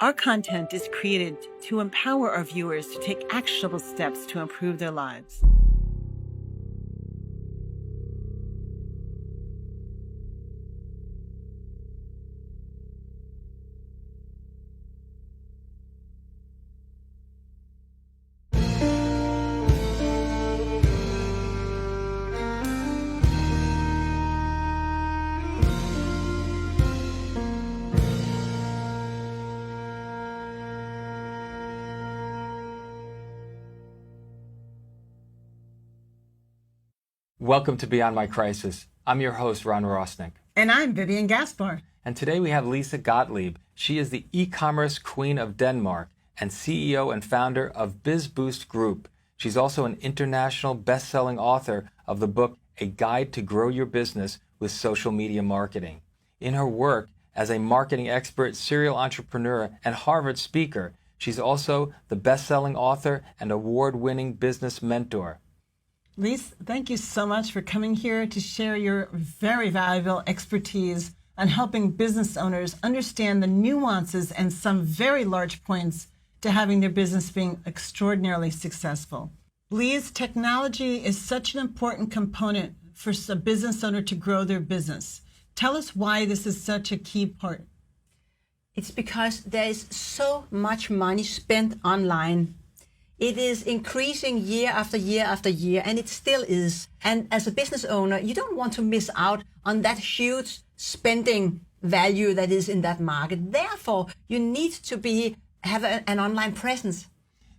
Our content is created to empower our viewers to take actionable steps to improve their lives. Welcome to Beyond My Crisis. I'm your host, Ron Rosnick. And I'm Vivian Gaspar. And today we have Lise Gottlieb. She is the e-commerce queen of Denmark and CEO and founder of BizBoost Group. She's also an international best-selling author of the book, A Guide to Grow Your Business with Social Media Marketing. In her work as a marketing expert, serial entrepreneur, and Harvard speaker, she's also the best-selling author and award-winning business mentor. Lise, thank you so much for coming here to share your very valuable expertise on helping business owners understand the nuances and some very large points to having their business being extraordinarily successful. Lise, technology is such an important component for a business owner to grow their business. Tell us why this is such a key part. It's because there is so much money spent online. It is increasing year after year after year, and it still is. And as a business owner, you don't want to miss out on that huge spending value that is in that market. Therefore, you need to have an online presence.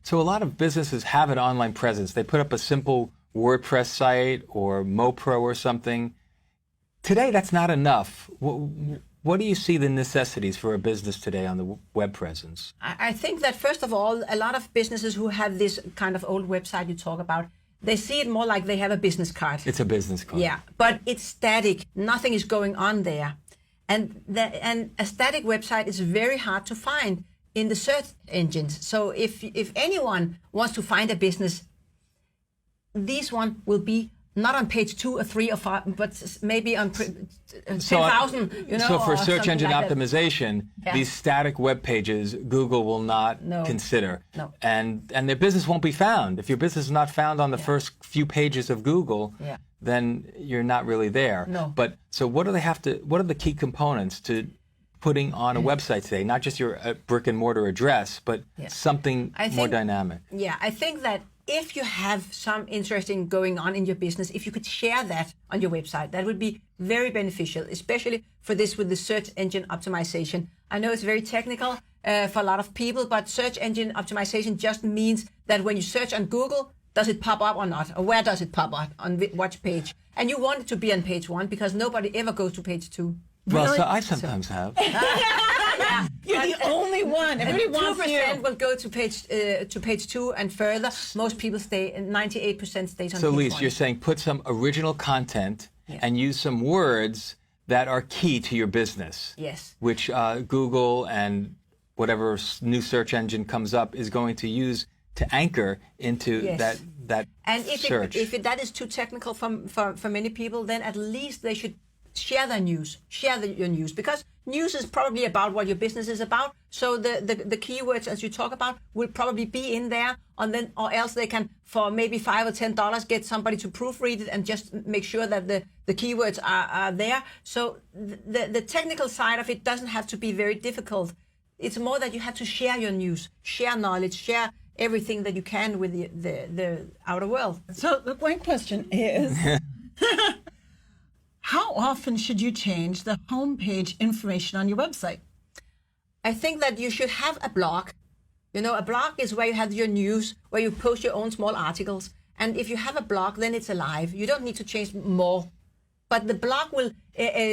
So a lot of businesses have an online presence. They put up a simple WordPress site or MoPro or something. Today, that's not enough. What do you see the necessities for a business today on the web presence? I think that, first of all, a lot of businesses who have this kind of old website you talk about, they see it more like they have a business card. It's a business card. Yeah, but it's static. Nothing is going on there. And a static website is very hard to find in the search engines. So if anyone wants to find a business, this one will be not on page 2 or 3 or 5, but maybe on 10,000. So for search engine like optimization, these static web pages, Google will not consider. No. And their business won't be found. If your business is not found on the first few pages of Google, then you're not really there. No. But so what are the key components to putting on a website today? Not just your brick and mortar address, but something more dynamic. Yeah, I think that if you have some interesting going on in your business, if you could share that on your website, that would be very beneficial, especially for this with the search engine optimization. I know it's very technical for a lot of people, but search engine optimization just means that when you search on Google, does it pop up or not? Or where does it pop up? On which page? And you want it to be on page 1 because nobody ever goes to page 2. Well, Really? so I sometimes have. You're the only one. Everybody wants 2% you. will go to page 2 and further. Most people stay, 98% stays on So, page Lise, 1. you're saying put some original content and use some words that are key to your business. Yes. Which Google and whatever new search engine comes up is going to use to anchor into that and if search. If that is too technical for many people, then at least they should share their news, your news, because news is probably about what your business is about. So the keywords, as you talk about, will probably be in there, or else they can, for maybe $5 or $10, get somebody to proofread it and just make sure that the keywords are there. So the technical side of it doesn't have to be very difficult. It's more that you have to share your news, share knowledge, share everything that you can with the outer world. So the one question is, how often should you change the homepage information on your website? I think that you should have a blog. You know, a blog is where you have your news, where you post your own small articles. And if you have a blog, then it's alive. You don't need to change more. But the blog will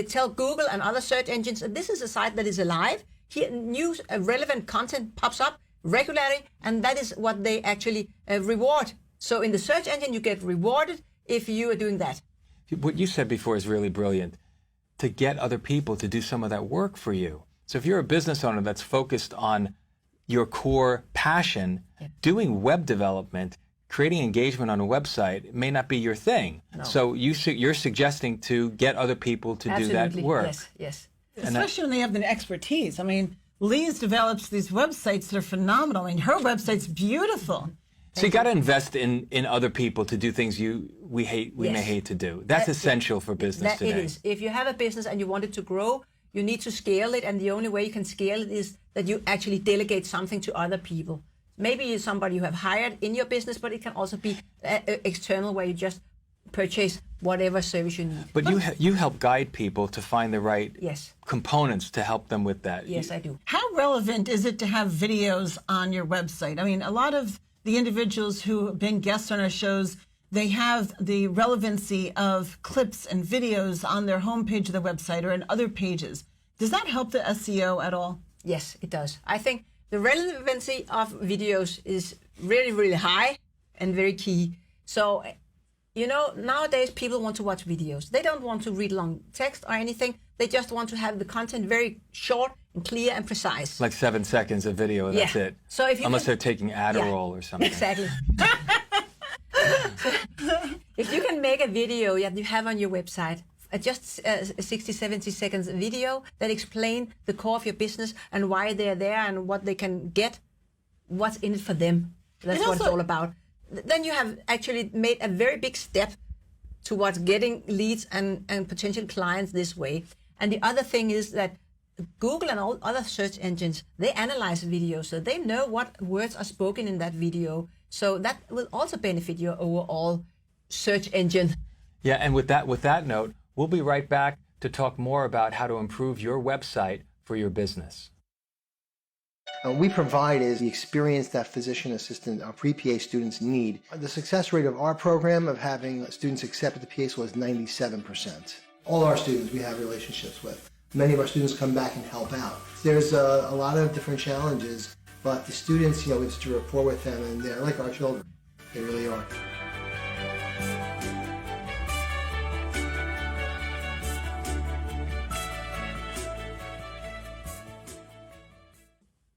tell Google and other search engines that this is a site that is alive. Here, news, relevant content pops up regularly, and that is what they actually reward. So in the search engine, you get rewarded if you are doing that. What you said before is really brilliant, to get other people to do some of that work for you. So if you're a business owner that's focused on your core passion, doing web development, creating engagement on a website may not be your thing. No. So you're suggesting to get other people to do that work. Yes. Especially when they have the expertise. I mean, Lise develops these websites that are phenomenal. I mean, her website's beautiful. So you got to invest in other people to do things we may hate to do. That's essential for business today. It is. If you have a business and you want it to grow, you need to scale it, and the only way you can scale it is that you actually delegate something to other people. Maybe you're somebody you have hired in your business, but it can also be external, where you just purchase whatever service you need. But you help guide people to find the right components to help them with that. Yes, I do. How relevant is it to have videos on your website? I mean, a lot of the individuals who have been guests on our shows, they have the relevancy of clips and videos on their homepage of the website or in other pages. Does that help the SEO at all? Yes, it does. I think the relevancy of videos is really, really high and very key. So, you know, nowadays people want to watch videos. They don't want to read long text or anything. They just want to have the content very short and clear and precise. Like 7 seconds of video, that's it. So if you Unless they're taking Adderall or something. Exactly. If you can make a video that you have on your website, just 60, 70 seconds video that explain the core of your business and why they're there and what they can get, what's in it for them. That's what it's all about. Then you have actually made a very big step towards getting leads and potential clients this way. And the other thing is that Google and all other search engines, they analyze videos, so they know what words are spoken in that video. So that will also benefit your overall search engine. Yeah, and with that note, we'll be right back to talk more about how to improve your website for your business. We provide is the experience that physician assistant or pre-PA students need. The success rate of our program of having students accepted the PA school is 97%. All our students we have relationships with. Many of our students come back and help out. There's a lot of different challenges, but the students, we just do rapport with them, and they're like our children. They really are.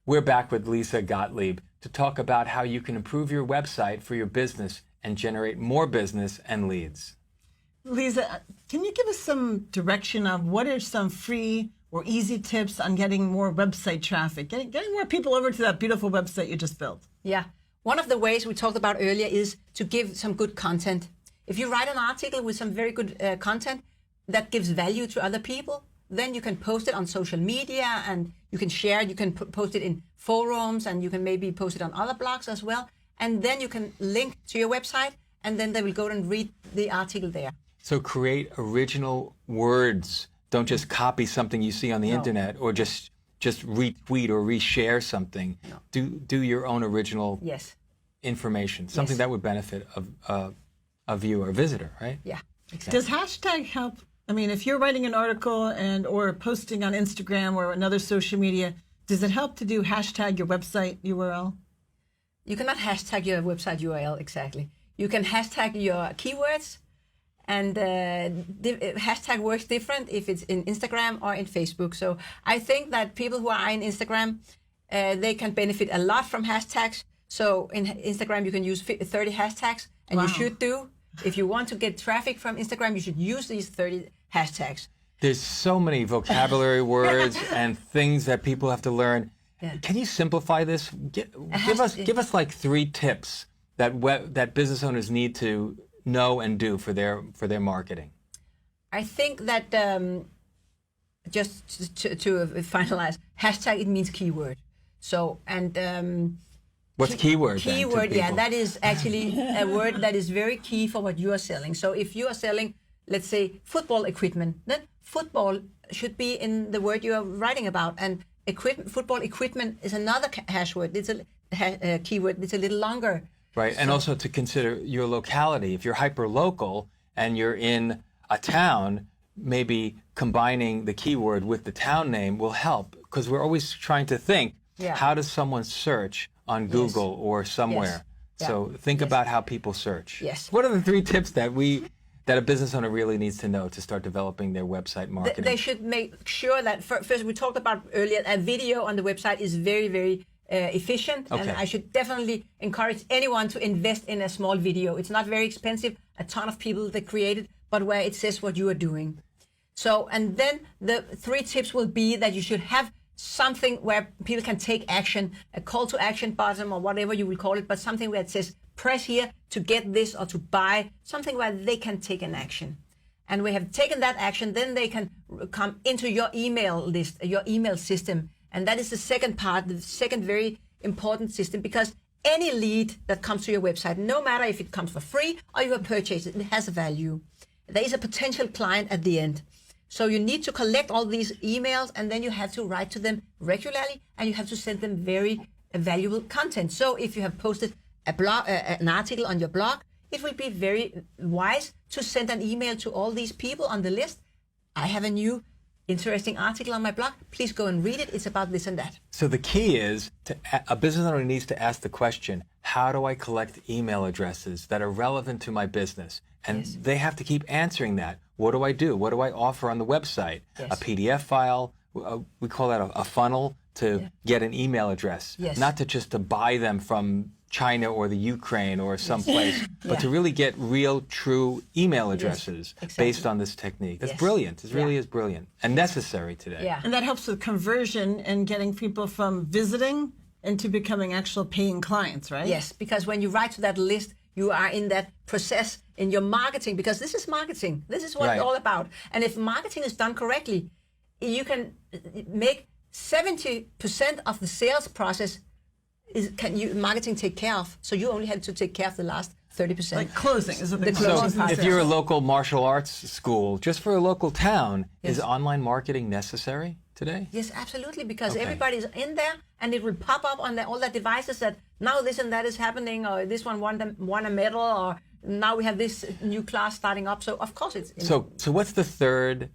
We're back with Lise Gottlieb to talk about how you can improve your website for your business and generate more business and leads. Lise, can you give us some direction of what are some free or easy tips on getting more website traffic, getting more people over to that beautiful website you just built? Yeah. One of the ways we talked about earlier is to give some good content. If you write an article with some very good content that gives value to other people, then you can post it on social media and you can share it. You can post it in forums and you can maybe post it on other blogs as well. And then you can link to your website and then they will go and read the article there. So create original words. Don't just copy something you see on the internet or just retweet or reshare something. No. Do your own original information, something that would benefit a viewer, a visitor, right? Yeah. Exactly. Does hashtag help? I mean, if you're writing an article or posting on Instagram or another social media, does it help to do hashtag your website URL? You cannot hashtag your website URL exactly. You can hashtag your keywords, and hashtag works different if it's in Instagram or in Facebook. So I think that people who are in Instagram, they can benefit a lot from hashtags. So in Instagram, you can use 30 hashtags, and you should do. If you want to get traffic from Instagram, you should use these 30 hashtags. There's so many vocabulary words and things that people have to learn. Yeah. Can you simplify this? Give us like 3 tips that business owners need to know and do for their marketing. I think that just to finalize, hashtag, it means keyword. So what's keyword? Keyword, that is actually a word that is very key for what you are selling. So if you are selling, let's say, football equipment, then football should be in the word you are writing about. And football equipment is another hash word. It's a keyword. It's a little longer. Right, and also to consider your locality. If you're hyper-local and you're in a town, maybe combining the keyword with the town name will help, because we're always trying to think, how does someone search on Google or somewhere? So think about how people search. What are the 3 tips that a business owner really needs to know to start developing their website marketing? They should make sure that, first we talked about earlier, a video on the website is very, very efficient, and I should definitely encourage anyone to invest in a small video. It's not very expensive. A ton of people that create it, but where it says what you are doing. So, and then the 3 tips will be that you should have something where people can take action, a call to action button or whatever you will call it, but something where it says, press here to get this or to buy, something where they can take an action. And we have taken that action, then they can come into your email list, your email system. And that is the second part, the second very important system, because any lead that comes to your website, no matter if it comes for free or you have purchased it, it has a value. There is a potential client at the end. So you need to collect all these emails, and then you have to write to them regularly, and you have to send them very valuable content. So if you have posted a blog, an article on your blog, it will be very wise to send an email to all these people on the list. I have a new interesting article on my blog. Please go and read it. It's about this and that. So the key is a business owner needs to ask the question, how do I collect email addresses that are relevant to my business? And they have to keep answering that. What do I do? What do I offer on the website? A PDF file? We call that a funnel to get an email address. Not to just to buy them from China or the Ukraine or someplace, but to really get real, true email addresses based on this technique. That's brilliant. It really is brilliant and necessary today. And that helps with conversion and getting people from visiting into becoming actual paying clients, right? Yes, because when you write to that list, you are in that process in your marketing, because this is marketing. This is what it's all about. And if marketing is done correctly, you can make 70% of the sales process marketing take care of. So you only have to take care of the last 30%. Like closing is a big So if you're a local martial arts school, just for a local town, is online marketing necessary today? Yes, absolutely, because everybody's in there, and it will pop up on all the devices that now this and that is happening, or this one won a medal, or now we have this new class starting up. So of course it's... So what's the third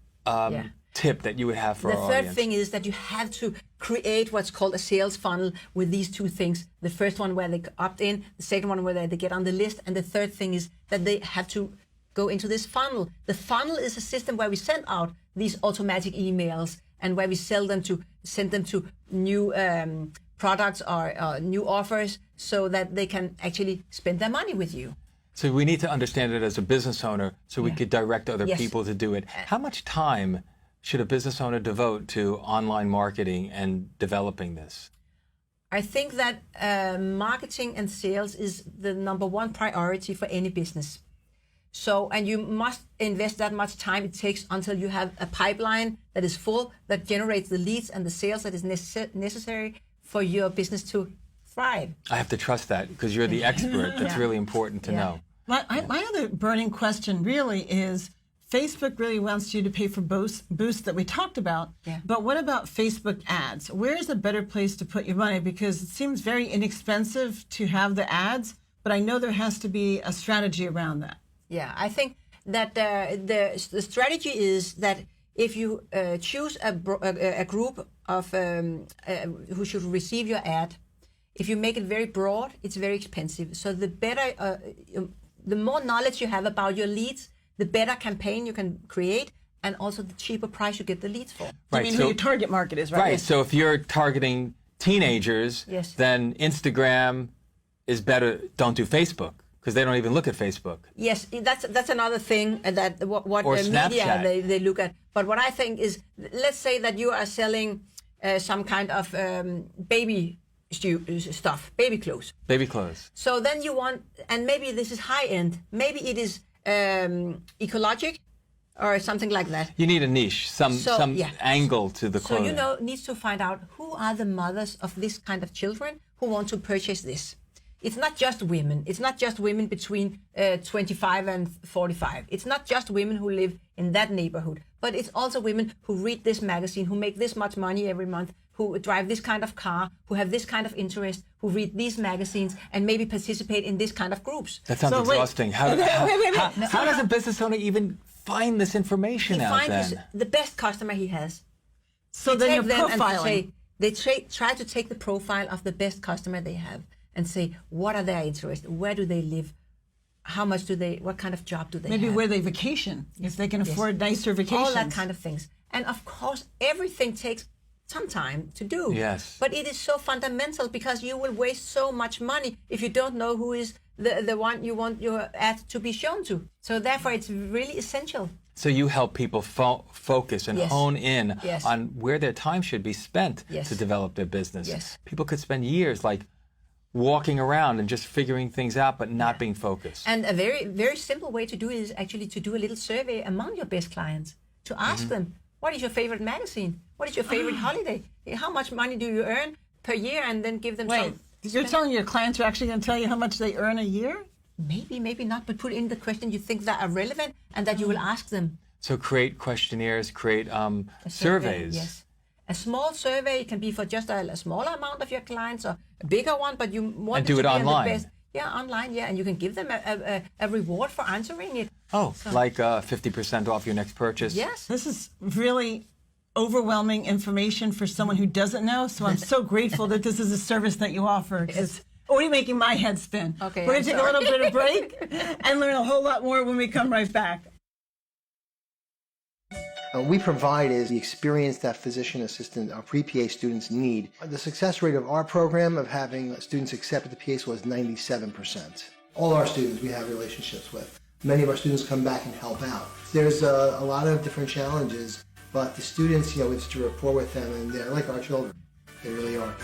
tip that you would have for our audience? The third thing is that you have to create what's called a sales funnel with these two things. The first one where they opt in, the second one where they get on the list, and the third thing is that they have to go into this funnel. The funnel is a system where we send out these automatic emails and where we send them to new products or new offers so that they can actually spend their money with you. So we need to understand it as a business owner so we could direct other people to do it. How much time should a business owner devote to online marketing and developing this? I think that marketing and sales is the number one priority for any business. So, and you must invest that much time it takes until you have a pipeline that is full, that generates the leads and the sales that is necessary for your business to thrive. I have to trust that because you're the expert. That's really important to know. My other burning question really is, Facebook really wants you to pay for boosts that we talked about, but what about Facebook ads? Where is a better place to put your money? Because it seems very inexpensive to have the ads, but I know there has to be a strategy around that. Yeah, I think that the strategy is that if you choose a group of who should receive your ad, if you make it very broad, it's very expensive. So the better, the more knowledge you have about your leads, the better campaign you can create, and also the cheaper price you get the leads for. Right, you mean who your target market is, right? Right, so if you're targeting teenagers, then Instagram is better. Don't do Facebook, because they don't even look at Facebook. Yes, that's another thing that what media they look at. But what I think is, let's say that you are selling some kind of baby stuff, baby clothes. Baby clothes. So then you want, and maybe this is high end, maybe it is ecologic or something like that. You need a niche, some angle to the clothing. So needs to find out who are the mothers of this kind of children who want to purchase this. It's not just women. It's not just women between 25 and 45. It's not just women who live in that neighborhood, but it's also women who read this magazine, who make this much money every month, who drive this kind of car, who have this kind of interest, who read these magazines, and maybe participate in this kind of groups. That sounds exhausting. How does a business owner even find this information out then? The best customer he has. So then you're profiling. They try to take the profile of the best customer they have and say, what are their interests? Where do they live? How much do they, what kind of job do they have? Maybe where they vacation, if they can afford nicer vacations. All that kind of things. And of course, everything takes some time to do. Yes. But it is so fundamental because you will waste so much money if you don't know who is the one you want your ad to be shown to. So therefore, it's really essential. So you help people focus and Yes. hone in Yes. on where their time should be spent Yes. to develop their business. Yes. People could spend years like walking around and just figuring things out, but not being focused. And a very, very simple way to do it is actually to do a little survey among your best clients, to ask them, what is your favorite magazine? What is your favorite holiday? How much money do you earn per year? And then give them Wait, some. you're telling your clients are actually going to tell you how much they earn a year? Maybe, maybe not, but put in the question you think that are relevant and that you will ask them. So create questionnaires, create A surveys. Yes. A small survey can be for just a smaller amount of your clients or a bigger one, but you want And do to it be on online. The best. Yeah, online, yeah, and you can give them a reward for answering it. Oh, like 50% off your next purchase. Yes. This is really overwhelming information for someone who doesn't know. So I'm so grateful that this is a service that you offer. 'Cause it's already making my head spin. Okay, We're going I'm to take a sorry. little bit of break and learn a whole lot more when we come right back. We provide is the experience that physician assistant or pre-PA students need. The success rate of our program of having students accepted the PA school is 97%. All our students we have relationships with. Many of our students come back and help out. There's a lot of different challenges, but the students, it's to rapport with them, and they're like our children. They really are.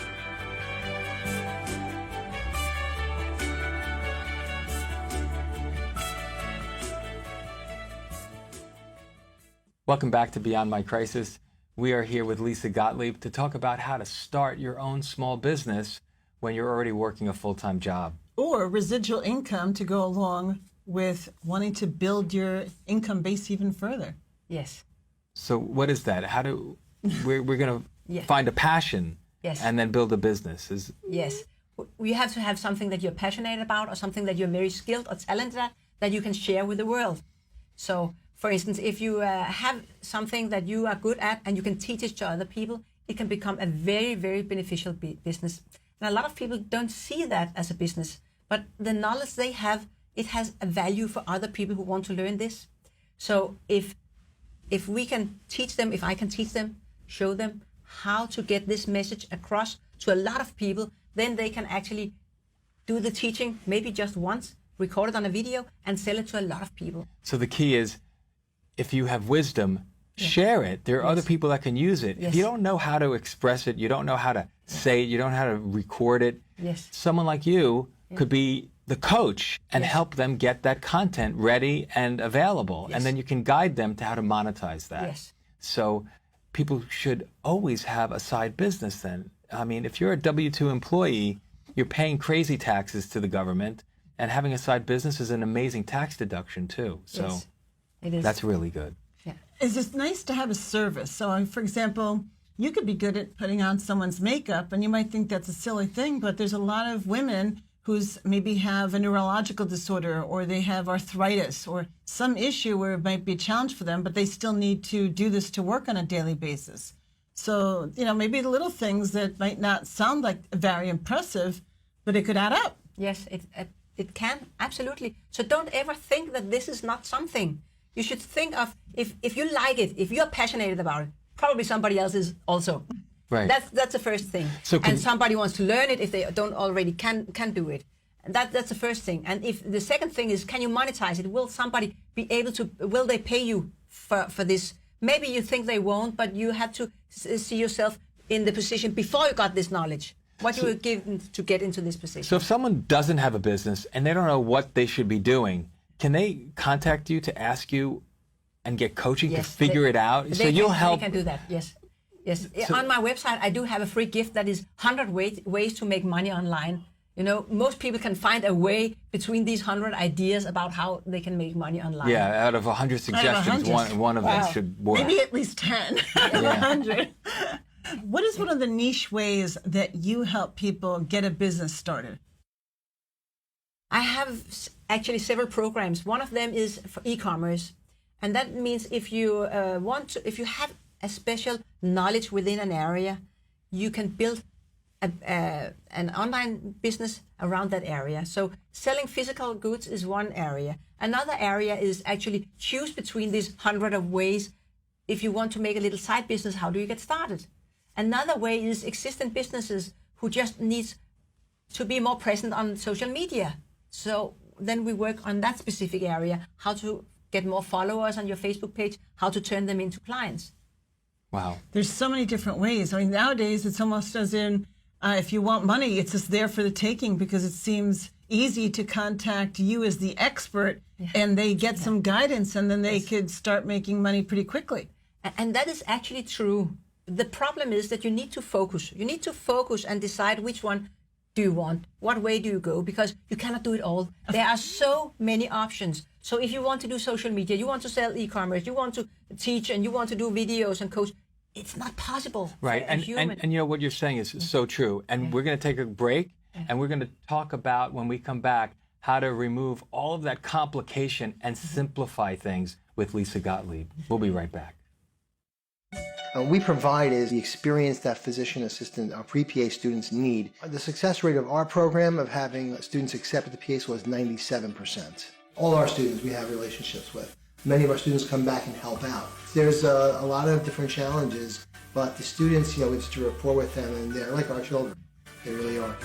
Welcome back to Beyond My Crisis. We are here with Lise Gottlieb to talk about how to start your own small business when you're already working a full-time job. Or residual income to go along with wanting to build your income base even further. Yes. So what is that? How do we're going to Yeah. find a passion Yes. and then build a business? Yes. You have to have something that you're passionate about or something that you're very skilled or talented at that you can share with the world. So, for instance, if you have something that you are good at and you can teach it to other people, it can become a very, very beneficial business. And a lot of people don't see that as a business, but the knowledge they have, it has a value for other people who want to learn this. So if we can teach them, if I can teach them, show them how to get this message across to a lot of people, then they can actually do the teaching maybe just once, record it on a video, and sell it to a lot of people. So the key is, if you have wisdom, share it. There are other people that can use it. Yes. If you don't know how to express it, you don't know how to say it, you don't know how to record it, Yes. someone like you could be the coach and help them get that content ready and available. Yes. And then you can guide them to how to monetize that. Yes. So people should always have a side business then. I mean, if you're a W-2 employee, you're paying crazy taxes to the government, and having a side business is an amazing tax deduction too. So Yes. It is. that's really good. It's just nice to have a service. So, for example, you could be good at putting on someone's makeup, and you might think that's a silly thing, but there's a lot of women who's maybe have a neurological disorder, or they have arthritis, or some issue where it might be a challenge for them, but they still need to do this to work on a daily basis. So, maybe the little things that might not sound like very impressive, but it could add up. Yes, it can, absolutely. So don't ever think that this is not something. You should think of, if you like it, if you're passionate about it, probably somebody else is also. Right. That's the first thing. So and somebody wants to learn it if they don't already can do it. That's the first thing. And if the second thing is, can you monetize it? Will somebody be able to, will they pay you for this? Maybe you think they won't, but you have to see yourself in the position before you got this knowledge. What you would give to get into this position. So if someone doesn't have a business and they don't know what they should be doing, can they contact you to ask you and get coaching to figure it out? So you'll help. They can do that, yes. Yes. On my website, I do have a free gift that is 100 ways to make money online. Most people can find a way between these 100 ideas about how they can make money online. Yeah, out of 100 suggestions, one of them should work. Maybe at least 10 out of 100. What is one of the niche ways that you help people get a business started? I have actually several programs. One of them is for e-commerce. And that means if you if you have a special knowledge within an area, you can build an online business around that area. So selling physical goods is one area. Another area is actually choose between these 100 of ways. If you want to make a little side business, how do you get started? Another way is existing businesses who just need to be more present on social media. So then we work on that specific area, how to get more followers on your Facebook page, how to turn them into clients. Wow. There's so many different ways. I mean, nowadays it's almost as in if you want money, it's just there for the taking because it seems easy to contact you as the expert and they get some guidance and then they could start making money pretty quickly. And that is actually true. The problem is that you need to focus. You need to focus and decide which one do you want? What way do you go? Because you cannot do it all. There are so many options. So if you want to do social media, you want to sell e-commerce, you want to teach and you want to do videos and coach, it's not possible. Right. For a human. And you know what you're saying is so true. And we're going to take a break and we're going to talk about when we come back how to remove all of that complication and simplify things with Lise Gottlieb. We'll be right back. We provide is the experience that physician assistant pre-PA students need. The success rate of our program of having students accepted the PA school is 97%. All our students we have relationships with. Many of our students come back and help out. There's a lot of different challenges, but the students, it's to rapport with them, and they're like our children. They really are.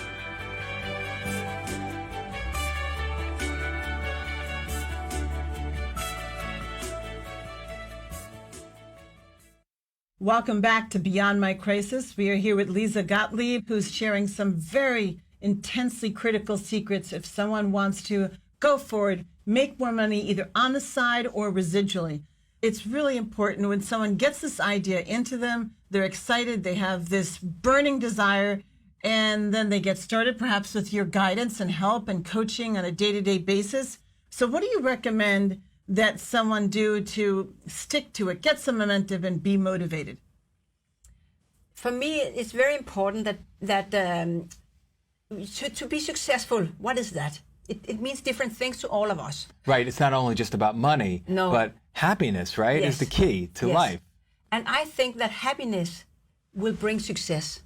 Welcome back to Beyond My Crisis. We are here with Lise Gottlieb, who's sharing some very intensely critical secrets if someone wants to go forward, make more money either on the side or residually. It's really important when someone gets this idea into them, they're excited, they have this burning desire, and then they get started perhaps with your guidance and help and coaching on a day-to-day basis. So what do you recommend that someone do to stick to it, get some momentum, and be motivated? For me, it's very important that to be successful, what is that? It means different things to all of us. Right. It's not only just about money, but happiness, right, is the key to life. And I think that happiness will bring success.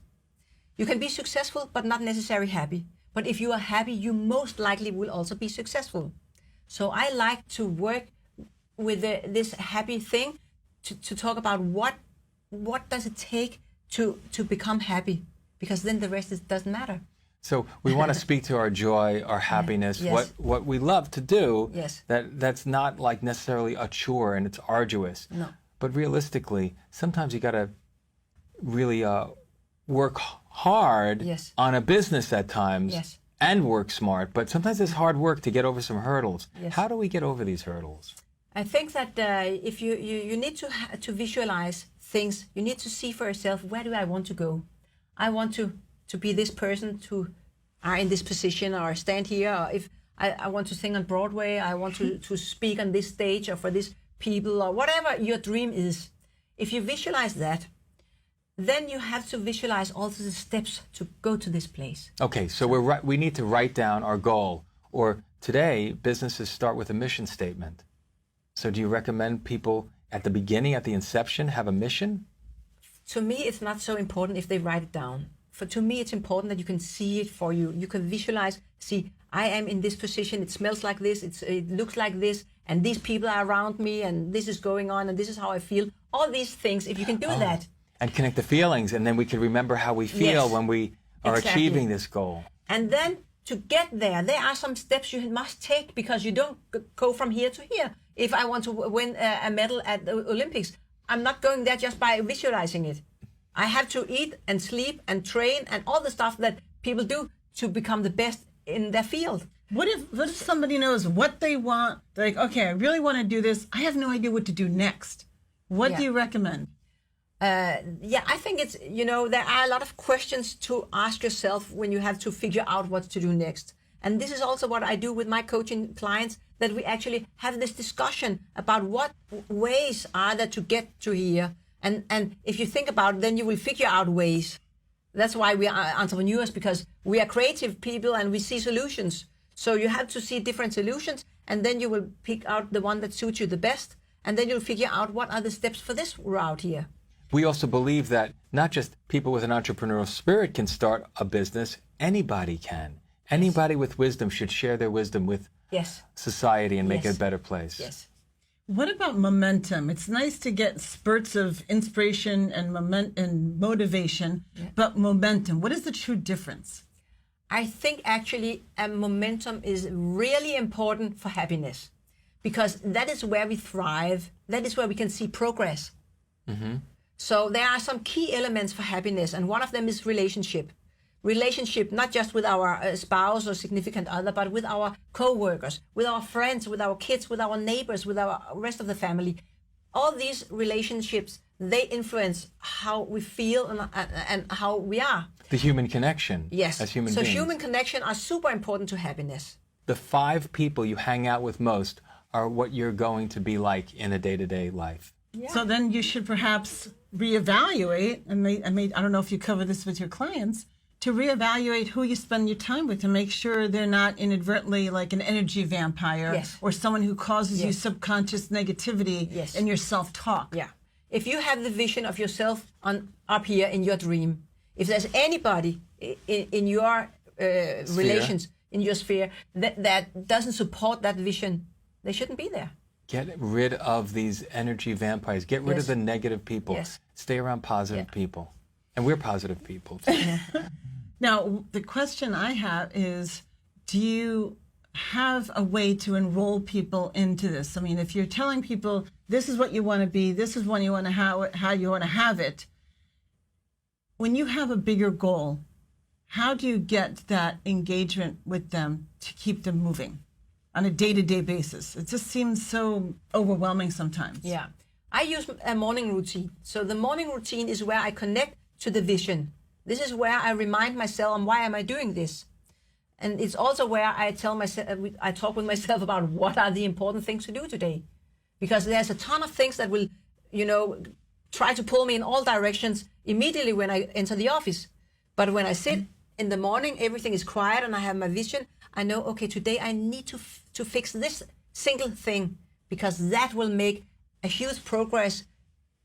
You can be successful, but not necessarily happy. But if you are happy, you most likely will also be successful. So I like to work with this happy thing to talk about what does it take to become happy, because then the rest doesn't matter. So we want to speak to our joy, our happiness, what we love to do. Yes. That's not like necessarily a chore and it's arduous. No. But realistically, sometimes you got to really work hard on a business at times. Yes. And work smart, but sometimes it's hard work to get over some hurdles. Yes. How do we get over these hurdles? I think that if you need to visualize things, you need to see for yourself, where do I want to go? I want to be this person to are in this position or stand here, or if I want to sing on Broadway, I want to speak on this stage or for these people or whatever your dream is. If you visualize that, then you have to visualize also the steps to go to this place. Okay, so we need to write down our goal. Or today, businesses start with a mission statement. So do you recommend people at the beginning, at the inception, have a mission? To me, it's not so important if they write it down. To me, it's important that you can see it for you. You can visualize, see, I am in this position, it smells like this, it looks like this, and these people are around me, and this is going on, and this is how I feel. All these things, if you can do that. And connect the feelings, and then we can remember how we feel when we are achieving this goal. And then to get there are some steps you must take, because you don't go from here to here. If I want to win a medal at the Olympics, I'm not going there just by visualizing it. I have to eat and sleep and train and all the stuff that people do to become the best in their field. What if somebody knows what they want? They're like, okay, I really want to do this. I have no idea what to do next. What do you recommend? I think it's, there are a lot of questions to ask yourself when you have to figure out what to do next. And this is also what I do with my coaching clients, that we actually have this discussion about what ways are there to get to here. And if you think about it, then you will figure out ways. That's why we are entrepreneurs, because we are creative people and we see solutions. So you have to see different solutions, and then you will pick out the one that suits you the best. And then you'll figure out what are the steps for this route here. We also believe that not just people with an entrepreneurial spirit can start a business, anybody can. Anybody with wisdom should share their wisdom with society and make it a better place. Yes. What about momentum? It's nice to get spurts of inspiration and motivation, but momentum, what is the true difference? I think actually momentum is really important for happiness, because that is where we thrive. That is where we can see progress. So there are some key elements for happiness, and one of them is relationship. Relationship, not just with our spouse or significant other, but with our co-workers, with our friends, with our kids, with our neighbors, with our rest of the family. All these relationships, they influence how we feel and how we are. The human connection. Yes. As human so beings. human connection are super important to happiness. The 5 people you hang out with most are what you're going to be like in a day-to-day life. Yeah. So then you should perhaps reevaluate, and I don't know if you cover this with your clients, to reevaluate who you spend your time with to make sure they're not inadvertently like an energy vampire Yes. or someone who causes you Yes. subconscious negativity Yes. in your self-talk. Yeah. If you have the vision of yourself up here in your dream, if there's anybody in your relations, in your sphere, that doesn't support that vision, they shouldn't be there. Get rid of these energy vampires. Get rid of Yes. the negative people. Yes. Stay around positive people. And we're positive people. Now, the question I have is, do you have a way to enroll people into this? I mean, if you're telling people this is what you want to be, this is what you want to how you want to have it, when you have a bigger goal, how do you get that engagement with them to keep them moving on a day-to-day basis? It just seems so overwhelming sometimes. Yeah. I use a morning routine. So the morning routine is where I connect to the vision. This is where I remind myself, why am I doing this? And it's also where I tell myself, I talk with myself about what are the important things to do today. Because there's a ton of things that will, try to pull me in all directions immediately when I enter the office. But when I sit in the morning, everything is quiet and I have my vision. I know, okay, today I need to fix this single thing, because that will make a huge progress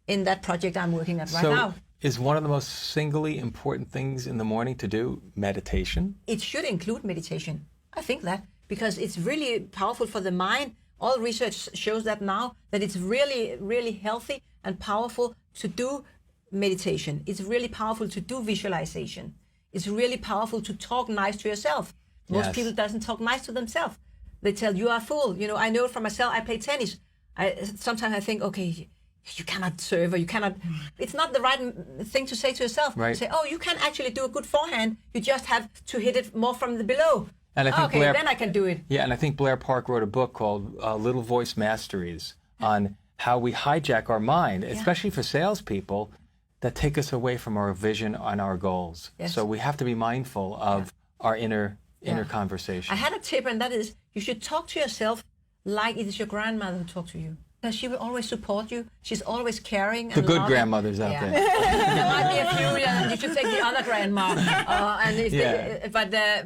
in that project I'm working at right now. Is one of the most singly important things in the morning to do meditation? It should include meditation. I think that, because it's really powerful for the mind. All research shows that now, that it's really, really healthy and powerful to do meditation. It's really powerful to do visualization. It's really powerful to talk nice to yourself. Most people doesn't talk nice to themselves. They tell you are a fool. I know it from myself. I play tennis. Sometimes I think, okay, you cannot serve, or you cannot. It's not the right thing to say to yourself. Right. Say, oh, you can actually do a good forehand. You just have to hit it more from the below. And I think then I can do it. Yeah, and I think Blair Park wrote a book called Little Voice Masteries on how we hijack our mind, especially for salespeople, that take us away from our vision and our goals. Yes. So we have to be mindful of our inner conversation. I had a tip, and that is, you should talk to yourself like it is your grandmother who talks to you. Because she will always support you. She's always caring. The and good loving. grandmothers out there. There might be a few, and you should take the other grandma.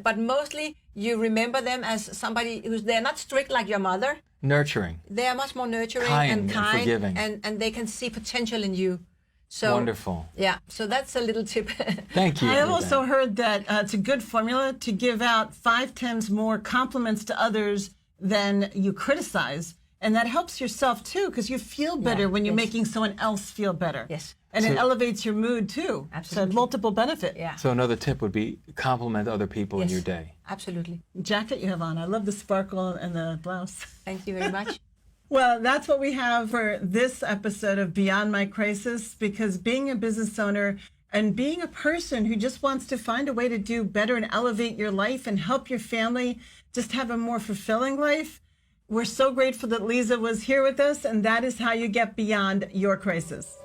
But mostly you remember them as somebody they're not strict like your mother. Nurturing. They are much more nurturing Kind and forgiving. and they can see potential in you. So, wonderful. Yeah, so that's a little tip. Thank you. I have also heard that it's a good formula to give out 5 times more compliments to others than you criticize. And that helps yourself, too, because you feel better when you're making someone else feel better. Yes. And it elevates your mood, too. Absolutely. So multiple benefit. Yeah. So another tip would be compliment other people in Yes. your day. Absolutely. Jacket you have on. I love the sparkle and the blouse. Thank you very much. Well, that's what we have for this episode of Beyond My Crisis, because being a business owner and being a person who just wants to find a way to do better and elevate your life and help your family just have a more fulfilling life, we're so grateful that Lise was here with us, and that is how you get beyond your crisis.